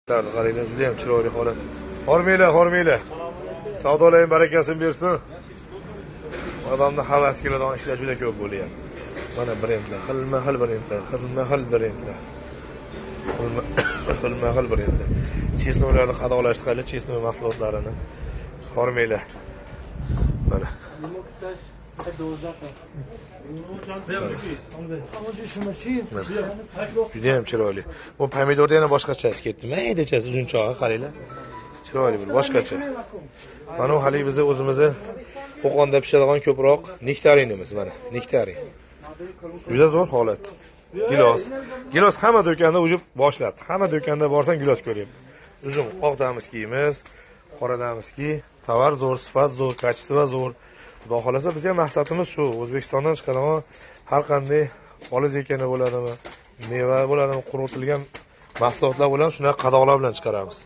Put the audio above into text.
Qaranglar, juda ham chiroyli holat. Hormanglar. Savdolarning barakasini bersin. Odamning havas keladigan ishlar juda ko'p bo'lyapti. Mana brendlar, xilma-xil brendlar. Xilma-xil brendlar. Chesnovlarni qadoqlashtiraylik, chesnov mahsulotlarini. Hormanglar. Mana. Juda ham chiroyli. Bu pomidorda yana boshqachasi ketdi. Maydachasi uzunchog'i qaranglar. Chiroyli bir boshqacha. Mana u hali bizni o'zimizni qo'qonda pishadigan ko'proq nektarinimiz mana, nektarin. Juda zo'r holat. Gilos hamma do'konda ujib boshladi. Hamma do'konda borsang gilos ko'ryapti. Uzun oqdamiz, qoradamizki, tovar zo'r, sifat zo'r, kачество zo'r. Xudo xolasa bizga maqsadimiz shu. O'zbekistondan chiqadigan har qanday oliz ekani bo'ladimi, meva bo'ladimi, quritilgan mahsulotlar bilan shunaqa qadoqlar bilan chiqaramiz.